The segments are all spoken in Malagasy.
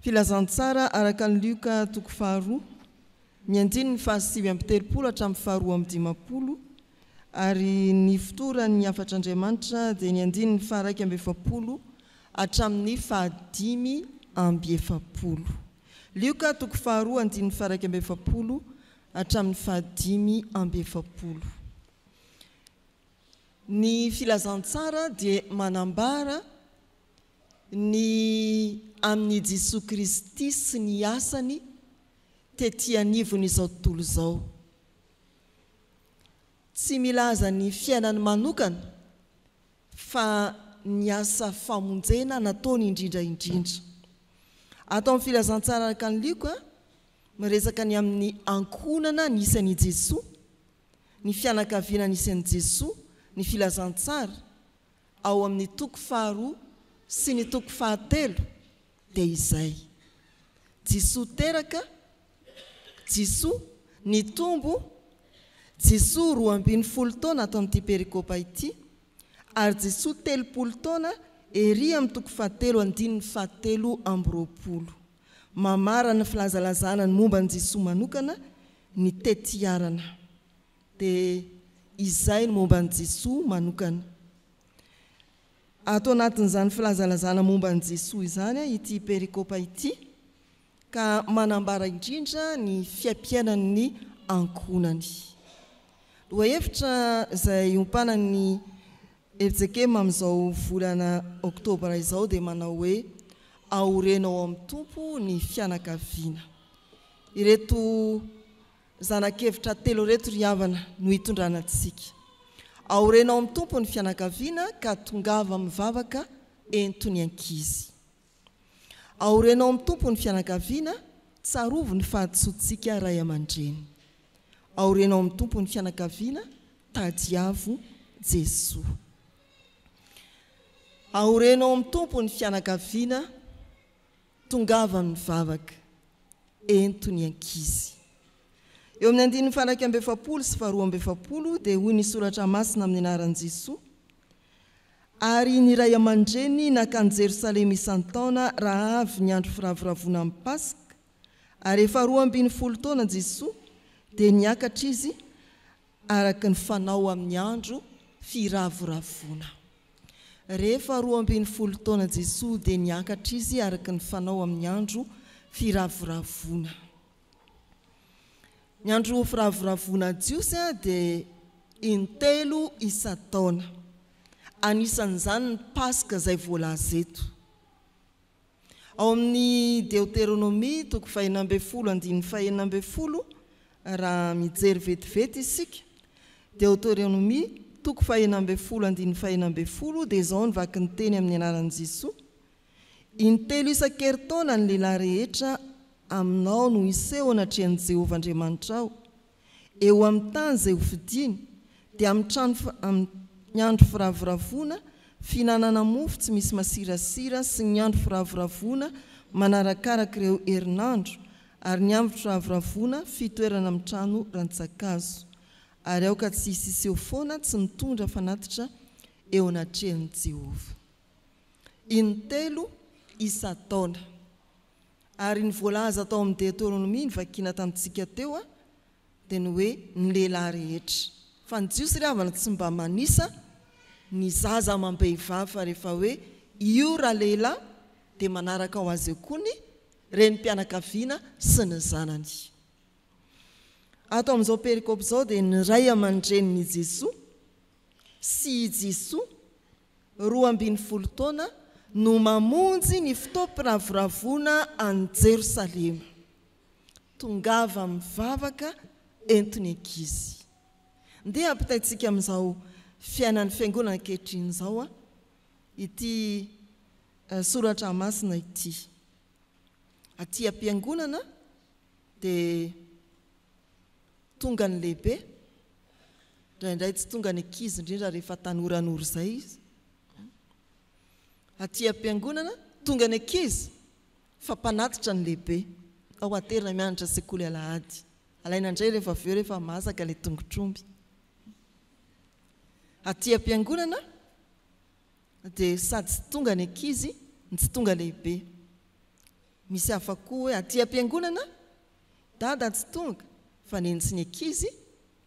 Filazantsara araka ny Luka toko faharoa ny andiny ny fahasivy amby telopolo hatramin'ny faharoa amby dimapolo ary ny fotoran'ny afatr'Andriamanitra dia ny andiny ny faharaiky amby efapolo hatramin'ny fahadimy amby efapolo. Luka toko faharoa andiny ny faharaiky amby efapolo hatramin'ny fahadimy amby efapolo. Ny filazantsara dia manambara ny amin'ny Jesosy Kristy sy ny asany tetỳ anivon'izao tontolo izao. Tsy milaza ny fiainany manokana fa ny asa famonjena nataony indrindra. Ato amin'ny filazantsara araka ny Luka miresaka ny amin'ny ankonana nisy an'i Jesosy, ny fianakaviana nisy an'i Jesosy, ny filazantsara ao amin'ny toko faharoa sy ny toko fahatelo dia izay. Jesosy teraka, Jesosy ny tombo, Jesosy 12 taona ato amin'ity perikopa ity, ary Jesosy 30 taona ery amin'ny toko fahatelo andiny ny fahatelo amby roapolo. Mamara ny filazalazana ny momba ny Jesosy manokana ny tetiarana. Dia izay ny momba ny Jesosy manokana. Ato anatin'izany filazalazana momba ny Jesosy izany ity perikopa ity ka manambara indrindra ny fiampianan'ny ankonany. Lohahevitra izay ompanan'ny Fjkm amin'izao volana Oktobra izao dia manao hoe aorenao amin'ny tompo ny fianakaviana. Ireto zanak'evitra telo reto ry havana no hitondranantsika. Aorenao amin'ny tompo ny fianakaviana ka tongava mivavaka ento ny ankizy. Aorenao amin'ny tompo ny fianakaviana, tsarovo ny fahatsotsika ray aman-dreny. Aorenao amin'ny tompo ny fianakaviana, tadiavo Jesosy. Aorenao amin'ny tompo ny fianakaviana, tongava mivavaka ento ny ankizy. Eo amin'ny andiny ny faharaiky amby efapolo sy faharoa amby efapolo dia hoy ny soratra masina amin'ny anaran'i Jesosy. Ary ny ray aman-dreny nakany Jerosalema isan-taona raha avy ny andro firavoravona amin'ny Pasika, ary efa 12 taona Jesosy dia niakatra izy araka ny fanao amin'ny andro firavoravona. Rehefa 12 taona Jesosy dia niakatra izy araka ny fanao amin'ny andro firavoravona. Ny andro firavoravona jiosy dia intelo isa-taona. Anisan'izany ny Pasika izay voalaza eto. Ao amin'ny Deuteronomia toko 12 andiny 12 raha mijery vetivety isika. Deuteronomia toko 12 andiny 12 dia izao ny vaky ny teny amin'ny anaran'i Jesosy. Intelo isan-keritaona ny lehilahy rehetra aminao no iseho anatrehan'i Jehovah Andriamanitra ao. Eo amin'ny tany izay hofidiany dia amin'ny andro firavoravona finanana mofo tsy misy masirasira sy ny andro firavoravona manarakaraka ireo herinandro, ary ny andro firavoravona fitoerana amin'ny trano rantsakazo. Ary aoka tsy hisiseho foana tsy mitondra fanatitra eo anatrehan'i Jehovah. Intelo isa-taona. Ary ny voalaza tao amin'ny Deuteronomia ny vakiana tamintsika teo dia ny hoe ny lehilahy rehetra. Fa ny jiosy ry havana tsy mba manisa ny zaza amam-behivavy fa rehefa hoe io raha lehilahy dia manaraka ho azy eo koa ny renim-pianakaviana sy ny zanany. Ato amin'izao perikopy izao dia ny ray aman-drenin'i Jesosy sy Jesosy 12 taona no mamonjy ny fotoam-piravoravona any Jerosalema. Tongava mivavaka ento ny ankizy. Ndeha ampitaitsika amin'izao fiainan'ny fiangonana ankehitriny izao ity soratra masina ity. Aty am-piangonana dia tonga ny lehibe, indraindray tsy tonga ny ankizy indrindra rehefa tanoranoro izay izy. Aty am-piangonana tonga ny ankizy fa mpanatitra ny lehibe. Ao aterina mianatra Fjkm Alahady. Alaina indray rehefa avy eo rehefa masaka ilay tongotromby. Aty am-piangonana dia sady tsy tonga ny ankizy, tsy tonga lehibe. misy hafa koa hoe aty am-piangonana dada tsy tonga fa nentsy ny ankizy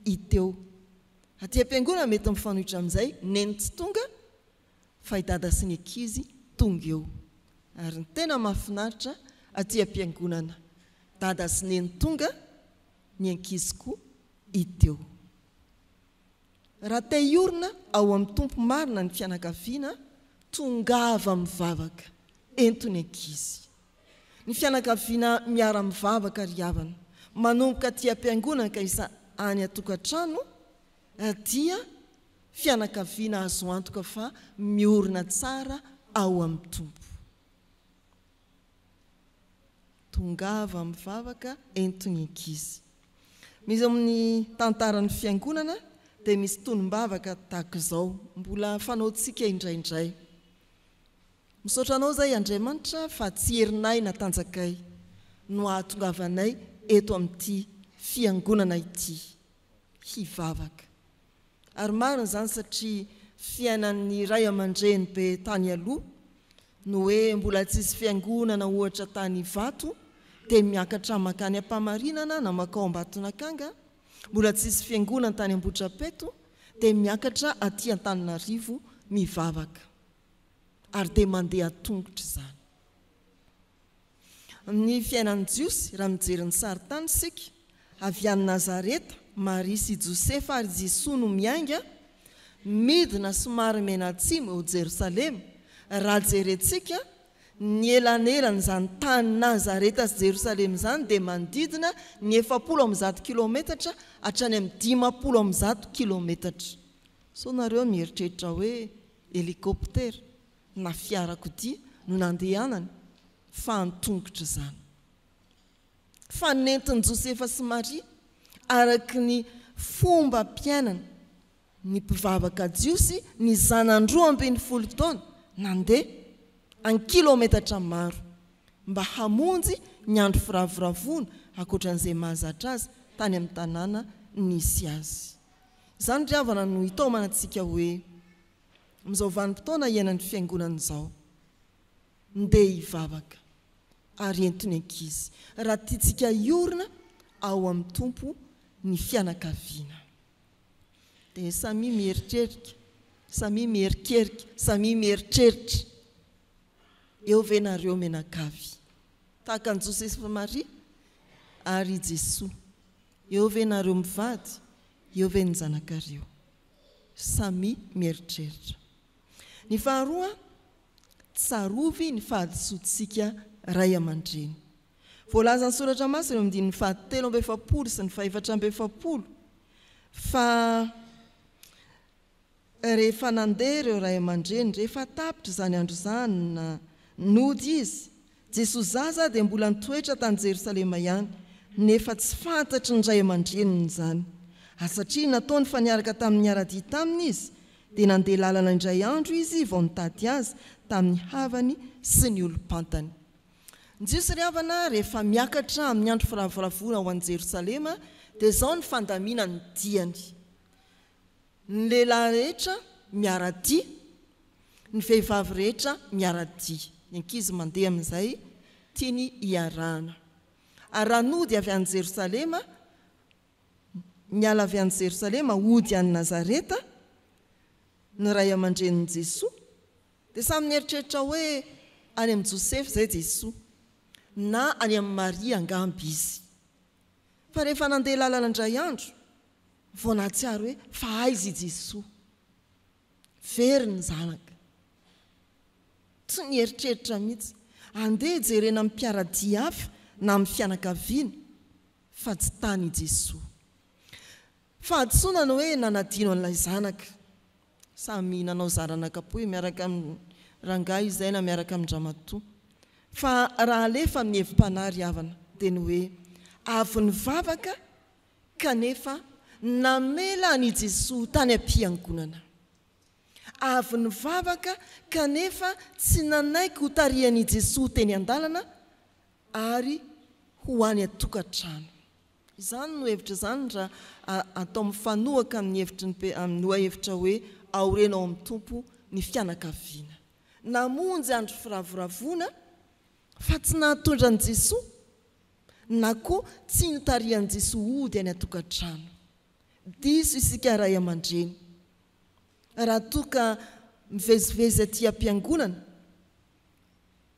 iteo. Aty am-piangonana mety mifanohitra amin'izay, neny tsy tonga fa i dada sy ny ankizy tonga eo. Ary ny tena mahafinaritra aty am-piangonana, dada sy neny tonga, ny ankizy koa iteo. Raha te hiorina ao amin'ny tompo marina ny fianakaviana, tongava mivavaka ento ny ankizy. Ny fianakaviana miara-mivavaka ry havana, manomboka aty am-piangonana ka isa any atokantrano, dia fianakaviana azo antoka fa miorina tsara ao amin'ny tompo. Tongava mivavaka ento ny ankizy. Misy amin'ny tantaran'ny fiangonana dia misy tonom-bavaka tahaka izao, mbola fanaontsika indraindray. Misaotranao zay Andriamanitra fa tsy herinay na tanjakay no ahatongavanay eto amin'ity fiangonana ity hivavaka. Ary marina zany satria fiainan'ny ray aman-dreny be tany aloha no hoe mbola tsisy fiangonana ohatra tany Vato dia miakatra makany am-pamarinana na makao Ambatonakanga, mbola tsisy fiangonana tany Ambohidrapeto dia miakatra aty Antananarivo mivavaka. Ary dia mandeha tongotra izany. Amin'ny fiainan'ny Jiosy, raha mijery ny saritany isika, avy any Nazareta, Maria sy Josefa ary Jesoa no miainga, midina somary menatsimo ao Jerosalema. Raha jerentsika, ny elanelan'izany tany Nazareta sy Jerosalema izany dia manodidina ny 400 kilometatra hatrany amin'ny 500 kilometatra. So nareo mieritreritra hoe helikoptera na fiarakodia no nandehanany fa antongotra izany. Fa nentin'i Josefa sy Maria araka ny fomba mpiainana ny mpivavaka Jiosy, ny zanany 12 taona nandeha an kilometatra maro mba hamonjy ny andro firavoravona ankoatran'izay mahazatra azy tany amin'ny tanàna nisy azy. Izany ry havana no hitaomanantsika hoe amin'izao vanim-potoana iainan'ny fiangonana izao, ndeha hivavaka ary entony ankizy. Raha tiantsika hiorina ao amin'ny tompo ny fianakaviana. Dia samy mieritrerika, samy mierikerika, samy mieritreritra. Eo ve nareo menakavy tahaka an'i Josefa Maria ary Jesoa? Eo ve nareo mivady? Eo ve ny zanakareo? Samy mieritreritra. Ny faharoa, tsarovy ny fahadisoantsika ray aman-dreny. Voalaza ny soratra masina eo amin'ny 7:7 sy ny 8:7 fa rehefa nandeha ireo ray aman-dreny, rehefa tapitra izany andro izany na nody izy, Jesosy zaza dia mbola nitoetra tany Jerosalema ihany, nefa tsy fantatry ny ray aman-dreniny izany. Ary satria nataony fa niaraka tamin'ny ara-dia taminy izy, dia nandeha lalana indray andro izy vao nitady azy tamin'ny havany sy ny olom-pantany. Ny Jiosy ry havana rehefa miakatra amin'ny andro firavoravona ho an'i Jerosalema, dia izao ny fandamina ny diany. Ny lehilahy rehetra miara-dia, ny vehivavy rehetra miara-dia. Ny ankizy mandeha amin'izay tiany hiarahana. Ary raha nody avy any Jerosalema, miala avy any Jerosalema, ody any Nazareta, ny ray aman-drenin'i Jesoa, dia samy mieritreritra hoe any amin'ny Josefa izay Jesoa, na any amin'ny Maria angamby izy. Fa rehefa nandeha lalana indray andro, vao nahatsiaro hoe fa aiza i Jesoa, very ny zanaka. Tsy nieritreritra mihitsy, andeha jerena amin'ny mpiara-dia hafa na amin'ny fianakaviana, fa tsy tany i Jesoa. Fahadisoana hoe nanadino an'ilay zanaka, samy nanao zaranakapoy miaraka amin'ny rangahy izay na miaraka amin'ny ramatoa. Fa raha alefa amin'ny hevim-panahy ry havana dia ny hoe avy nivavaka kanefa namela an'i Jesoa tany am-piangonana. Avy nivavaka kanefa tsy nanaiky ho tarihan'i Jesoa teny an-dalana ary ho any atokantrano. Izany no hevitra izany raha atao mifanohaka amin'ny hevitra hoe aorena ao amin'ny tompo ny fianakaviana. Namonjy andro firavoravona fa tsy nahatondra an' Jesosy na koa tsy nitarian' Jesosy ody any atokantrano. Diso isika ray aman-dreny, raha toka mivezivezy aty am-piangonana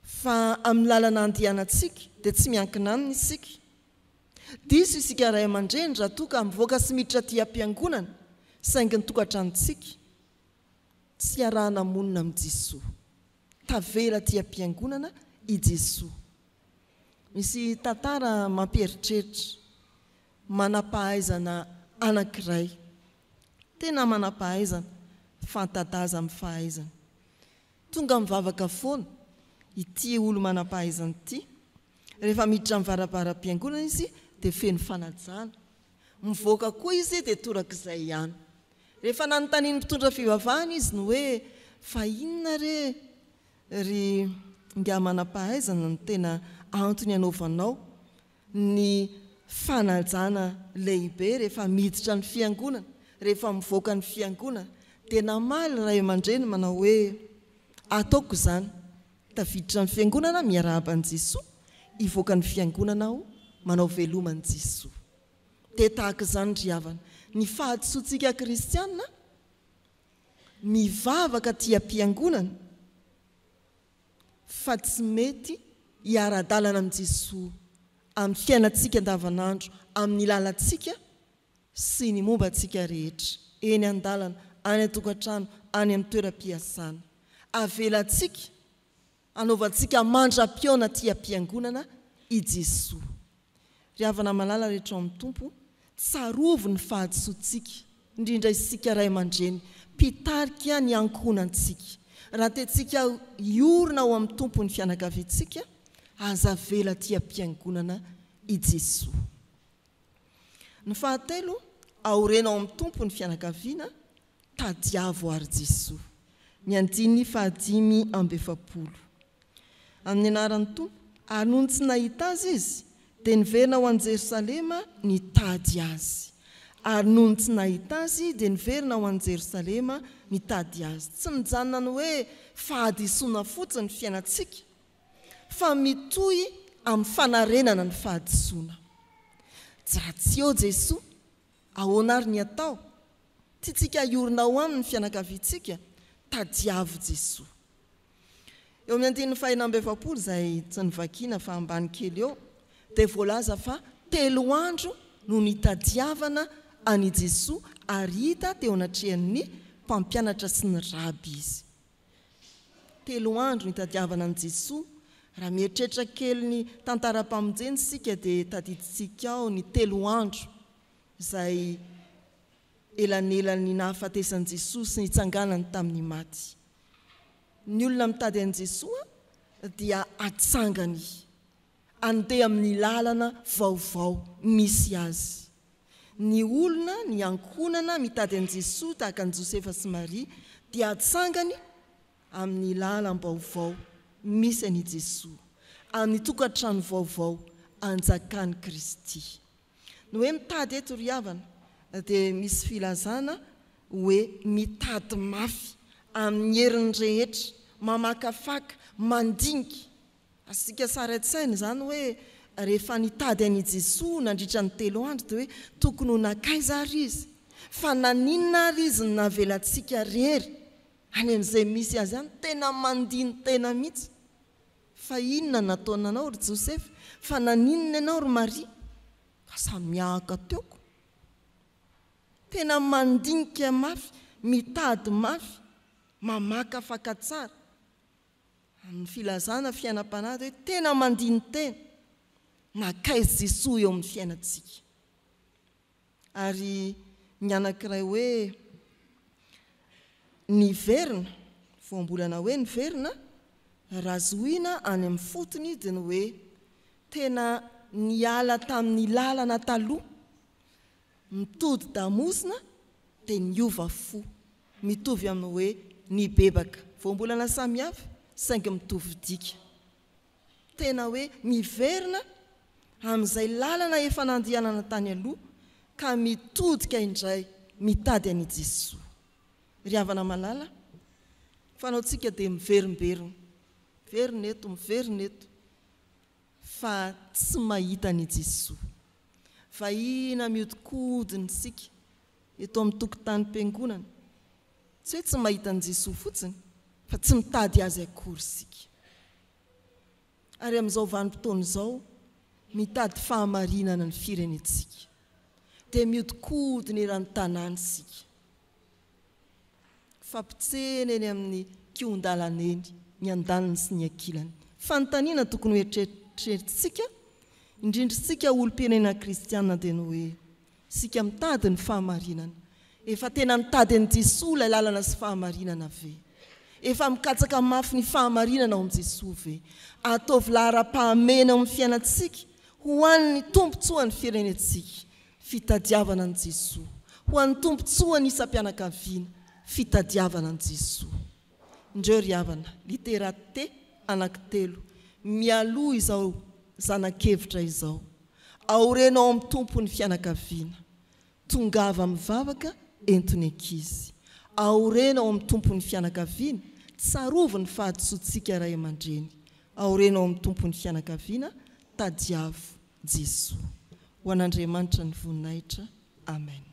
fa amin'ny lalana andehanantsika dia tsy miankina aminy isika. Diso isika ray aman-dreny raha toka mivoaka sy miditra aty am-piangonana saingy ny tokantranontsika tsy arahana monina amin'i Jesosy, tavela aty am-piangonana i Jesosy. Misy tantara mampieritreritra manam-pahaizana anankiray, tena manam-pahaizana, fantadaza amin'ny fahaizana. Tonga mivavaka foana ity olo manam-pahaizana ity, rehefa miditra amin'ny varavaram-piangonana izy dia feno fanajana, mivoaka koa izy dia torak'izay ihany. Rehefa nanontaniany mpitondra fivavahana izy ny hoe fa inona ry nga manam-pahaizana ny tena antony anaovanao ny fanajana lehibe rehefa miditra ny fiangonana, rehefa mivoaka ny fiangonana, dia namaly ray aman-dreny manao hoe ataoko izany, tafiditra ny fiangonana miarahaba an'i Jesosy, ivoaka ny fiangonana aho manao veloma an'i Jesosy. Dia tahaka izany ry havana, ny fahadisoantsika kristiana mivavaka aty am-piangonana fa tsy mety hiara-dalana amin'i Jesosy amin'ny fiainantsika andavanandro, amin'ny lalantsika sy ny mombantsika rehetra, eny an-dalana, any an-tokantrano, any amin'ny toeram-piasana. Avelantsika, anaovantsika mandra-piona aty am-piangonana i Jesosy. Ry havana malala rehetra amin'ny tompo, tsarovo ny fahadisoantsika, indrindra isika ray aman-dreny, pitarika ny ankonantsika. Raha tentsika iorina ao amin'ny tompo ny fianakaviantsika, aza vela aty am-piangonana i Jesosy. Ny fahatelo, aorena ao amin'ny tompo ny fianakaviana, tadiavo ary Jesosy. Ny andiny 5:7. Amin'ny anaran'ny tompo, anohy tsy nahita azy izy, dia niverina ho an'i Jerosalema nitady azy. Anohy tsy nahita azy dia niverina ho an'i Jerosalema nitady azy. Tsy mijanona ny hoe fahadisoana fotsiny ny fiainantsika, fa mitohy amin'ny fanarenana ny fahadisoana. Raha tsy eo Jesosy, ahoana ary ny atao? Tsy tsika iorina ao aminy ny fianakaviantsika, tadiavo Jesosy. Eo amin'ny andiny 7 izay tsy nivakiana fa ambany kely eo, dia voalaza fa 3 andro no nitadiavana any Jesosy ary hita teo anatrehan'ny mpampianatra sy ny raby izy. 3 andro nitadiavana any Jesosy. Raha mieritreritra kely ny tantaram-pamonjeny sika dia tadiditsika ao ny 3 andro izay elanelany nahafatesan'i Jesosy sy nitsanganany tamin'ny maty. Ny olona mitady an'i Jesosy dia atsangany, andeha amin'ny lalana vaovao misy azy. Ny olona ny ankonana mitady an'i Jesosy tahaka an'i Josefa sy Maria dia atsangany amin'ny lalam-baovao misy an'i Jesosy, amin'ny tokantrano vaovao anjakany Kristy. Ny hoe mitady eto ry havana dia misy filazana hoe mitady mafy amin'ny herin'ny rehetra, mamakafaka, mandinika. Asika sara tsaina izany hoe rehefa nitady an'i Jesosy nandritra ny 3 andro dia hoe tokony ho nakaiza ary izy, fa naninona ary izy ny navelantsika rery any amin'izay misy azy any, tena mandiny tena mihitsy. Fa inona nataona anao ry Josefa, fa naninona ianao ry Maria, ka samiahaka teoko. Tena mandinika mafy, mitady mafy, mamakafaka tsara. Amin'ny filazana fiainam-panahy hoe tena mandiny tena, nakaizy Jesosy eo amin'ny fiainantsika. Ary ny anankiray hoe niverina, voambolana hoe niverina, razoina any amin'ny fotony dia ny hoe tena niala tamin'ny lalana taloha, mitody damosina dia niova fo, mitovy amin'ny hoe nibebaka. Voambolana samihafa saingy mitovy dika. Tena hoe miverina amin'izay lalana efa nandehanana tany aloha ka mitodika indray mitady an'i Jesosy. Ry havana malala, fanaontsika dia miverimberina, miverina eto, miverina eto. fa tsy mahita ny Jesosy. Vahina miodikodiny sika eto amin'ny tokontany-piangonana. Tsy hoe tsy mahita ny Jesosy fotsiny, fa tsy mitady azy akory sika. Ary amin'izao vanim-potoana izao, mitady fahamarinana ny firenetsika. Dia miodikodiny eran'ny tanàna sika. Fampitsena eny amin'ny kion-dalana eny, ny andaniny sy ny ankilany. Fanontaniana tokony hoeritreretintsika, indrindritsika olom-pirenena kristiana dia ny hoe sika mitady ny fahamarinana. Efa tena mitady ny Jesosy ilay lalana sy fahamarinana ve? Efa mikatsaka mafy ny fahamarinana ao amin'ny Jesosy ve? Ataovy lahara-pahamena amin'ny fiainantsika, ho an'ny tompontsoa ny firenetsika, fitadiavana ny Jesosy. Ho an'ny tompontsoa ny isam-pianakaviana, fitadiavana ny Jesosy. Indreo ry havana, litera T anankitelo, mialoha izao zanak'hevitra izao. Aorenao amin'ny tompo ny fianakaviana, tongava mivavaka entony ankizy. Aorenao amin'ny tompo ny fianakaviana, tsarovo ny fahadosoantsika ray aman-dreny. Aorenao amin'ny tompo ny fianakaviana, tadiavo Jesosy. Ho an'Andriamanitra ny voninahitra. Amen.